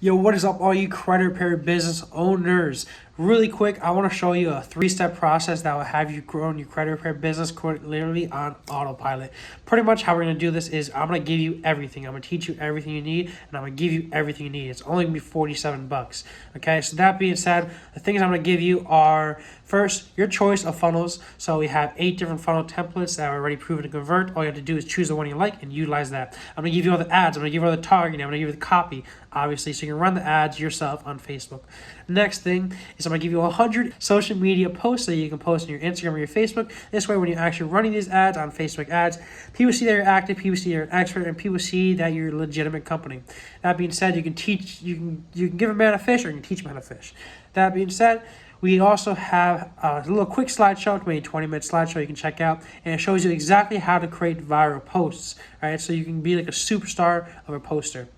Yo, what is up, all you credit repair business owners? Really quick, I want to show you a three-step process that will have you grow your credit repair business literally on autopilot. Pretty much how we're going to do this is I'm going to give you everything. I'm going to teach you everything you need, and I'm going to give you everything you need. It's only going to be 47 bucks. Okay, so that being said, the things I'm going to give you are first, your choice of funnels. So we have 8 different funnel templates that are already proven to convert. All you have to do is choose the one you like and utilize that. I'm going to give you all the ads. I'm going to give you all the targeting. I'm going to give you the copy, obviously, so you can run the ads yourself on Facebook. Next thing is I'm going to give you 100 social media posts that you can post on your Instagram or your Facebook. This way, when you're actually running these ads on Facebook ads, people see that you're active, people see you're an expert, and people see that you're a legitimate company. That being said, you can give a man a fish, or you can teach a man a fish. That being said, we also have a little quick slideshow, maybe 20-minute slideshow you can check out, and it shows you exactly how to create viral posts, right? So you can be like a superstar of a poster.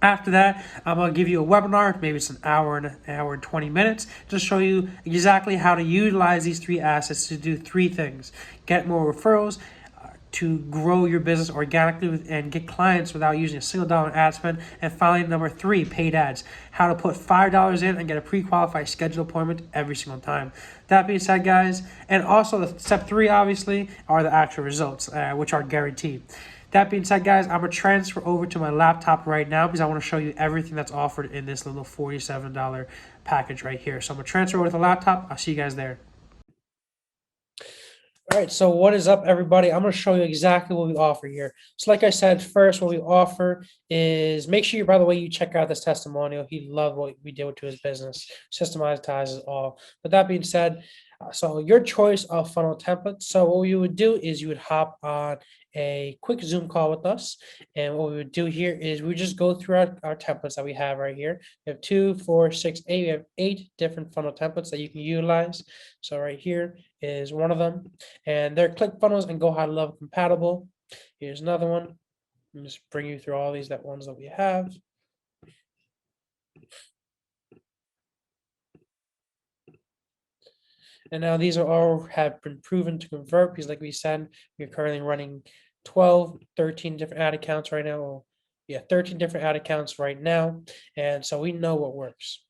After that, I'm going to give you a webinar, maybe it's an hour and 20 minutes, to show you exactly how to utilize these 3 assets to do 3 things. Get more referrals, to grow your business organically and get clients without using a single dollar ad spend. And finally, number 3, paid ads. How to put $5 in and get a pre-qualified scheduled appointment every single time. That being said, guys, and also the step 3, obviously, are the actual results, which are guaranteed. That being said, guys, I'm going to transfer over to my laptop right now because I want to show you everything that's offered in this little $47 package right here. So I'm going to transfer over to the laptop. I'll see you guys there. All right, so what is up, everybody? I'm going to show you exactly what we offer here. So like I said, first, what we offer is, make sure, by the way, you check out this testimonial. He loved what we did to his business, systematizes all. But that being said, so your choice of funnel template. So what you would do is you would hop on a quick Zoom call with us. And what we would do here is we just go through our templates that we have right here. We have 2, 4, 6, 8. We have 8 different funnel templates that you can utilize. So right here is one of them. And they're ClickFunnels and Go High Level compatible. Here's another one. I'll just bring you through all these ones that we have. And now these are all have been proven to convert because, like we said, we're currently running 13 different ad accounts right now. Well, yeah, 13 different ad accounts right now. And so we know what works.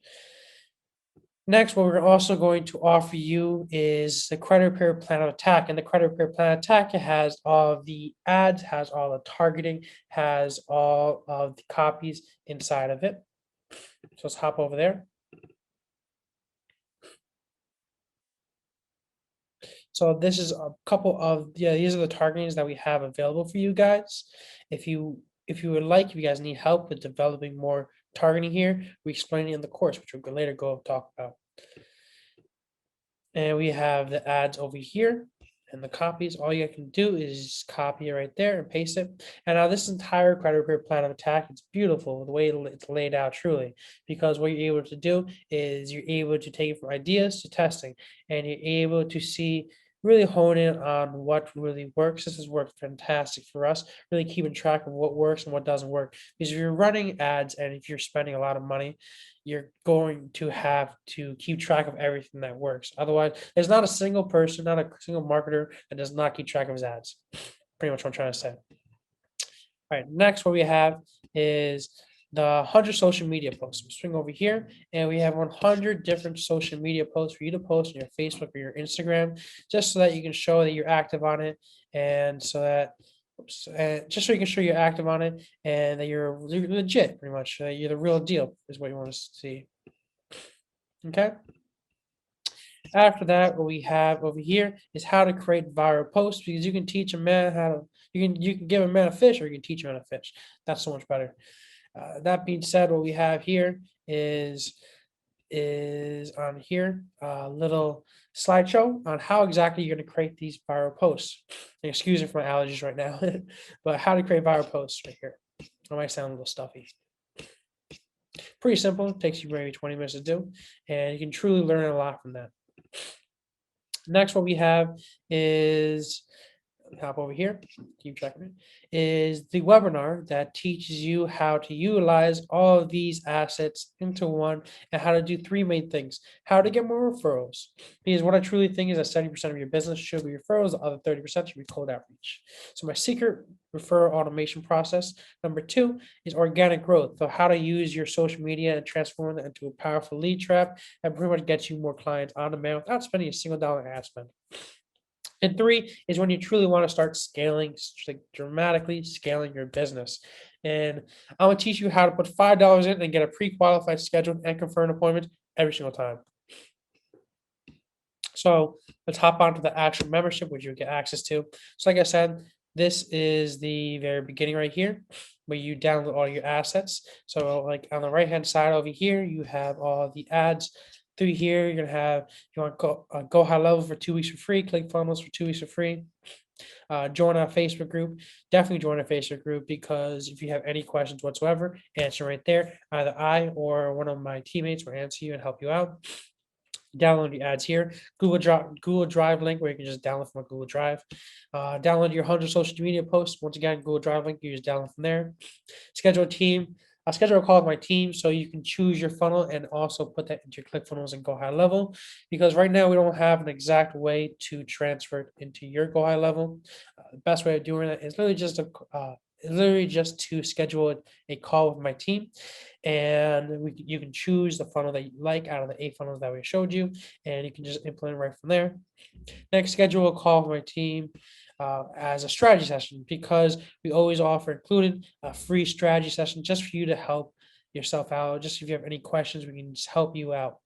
Next, what we're also going to offer you is the credit repair plan of attack. And the credit repair plan of attack has all of the ads, has all the targeting, has all of the copies inside of it. So let's hop over there. So this is a couple of, these are the targetings that we have available for you guys. If you would like, if you guys need help with developing more targeting here, we explain it in the course, which we'll later go talk about. And we have the ads over here and the copies. All you can do is copy it right there and paste it. And now this entire credit repair plan of attack, it's beautiful the way it's laid out, truly, because what you're able to do is you're able to take it from ideas to testing, and you're able to see, really hone in on what really works. This has worked fantastic for us, really keeping track of what works and what doesn't work. Because if you're running ads and if you're spending a lot of money, you're going to have to keep track of everything that works. Otherwise, there's not a single person, not a single marketer that does not keep track of his ads. Pretty much what I'm trying to say. All right, next what we have is the 100 social media posts. We swing over here and we have 100 different social media posts for you to post on your Facebook or your Instagram, just so that you can show that you're active on it, and so that just so you can show you're active on it and that you're legit, pretty much. You're the real deal is what you want to see. Okay. After that, what we have over here is how to create viral posts, because you can teach a man how to, you can give a man a fish, or you can teach a man a fish. That's so much better. That being said, what we have here is on here a little slideshow on how exactly you're going to create these viral posts. And excuse me for my allergies right now, but how to create viral posts right here. I might sound a little stuffy. Pretty simple. It takes you maybe 20 minutes to do, and you can truly learn a lot from that. Next, what we have is hop over here, keep checking it, is the webinar that teaches you how to utilize all of these assets into one and how to do three main things. How to get more referrals. Because what I truly think is that 70% of your business should be referrals, the other 30% should be cold outreach. So my secret referral automation process. Number two is organic growth. So how to use your social media and transform it into a powerful lead trap that pretty much gets you more clients on demand without spending a single dollar ad spend. And three is when you truly want to start scaling, like dramatically scaling your business. And I'm gonna teach you how to put $5 in and get a pre-qualified scheduled and confirmed appointment every single time. So let's hop onto the actual membership, which you get access to. So like I said, this is the very beginning right here, where you download all your assets. So like on the right-hand side over here, you have all the ads. Through here, you're gonna have, you want to go high level for 2 weeks for free, click funnels for 2 weeks for free. Join our Facebook group. Definitely join our Facebook group, because if you have any questions whatsoever, answer right there. Either I or one of my teammates will answer you and help you out. Download the ads here. Google Drive link, where you can just download from a Google Drive. Download your 100 social media posts. Once again, Google Drive link, you just download from there. Schedule a team. I schedule a call with my team so you can choose your funnel and also put that into your ClickFunnels and Go High Level. Because right now we don't have an exact way to transfer it into your Go High Level. The best way of doing that is literally just to schedule a call with my team, and you can choose the funnel that you like out of the 8 funnels that we showed you, and you can just implement right from there. Next, schedule a call with my team as a strategy session, because we always offer included a free strategy session just for you to help yourself out. Just if you have any questions, we can just help you out.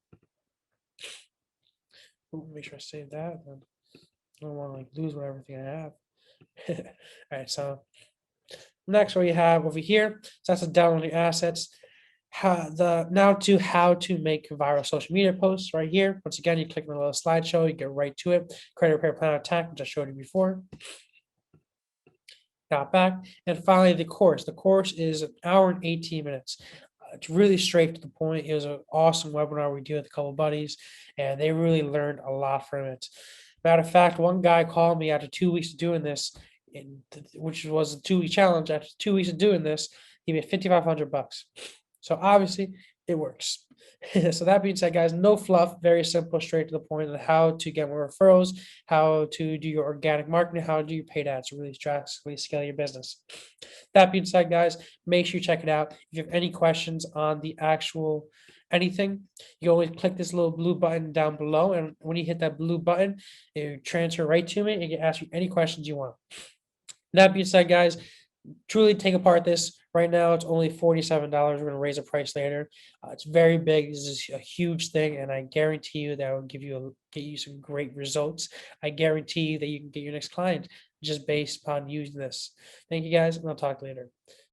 Ooh, make sure I save that. I don't want to like lose everything I have. All right, so next, what you have over here, so that's the downloading assets. How to make viral social media posts right here. Once again, you click on the little slideshow, you get right to it. Credit repair plan attack, which I showed you before. Got back. And finally, the course. The course is an hour and 18 minutes. It's really straight to the point. It was an awesome webinar we did with a couple of buddies, and they really learned a lot from it. Matter of fact, one guy called me after 2 weeks of doing this, which was a 2-week challenge. After 2 weeks of doing this, he made $5,500. So obviously it works. So that being said, guys, no fluff, very simple, straight to the point of how to get more referrals, how to do your organic marketing, how to do your paid ads to really drastically scale your business. That being said, guys, make sure you check it out. If you have any questions on the actual anything, you always click this little blue button down below, and when you hit that blue button, it transfer right to me and you can ask you any questions you want. That being said, guys, truly take apart this. Right now, it's only $47. We're going to raise the price later. It's very big. This is a huge thing, and I guarantee you that will get you some great results. I guarantee you that you can get your next client just based upon using this. Thank you, guys, and I'll talk later.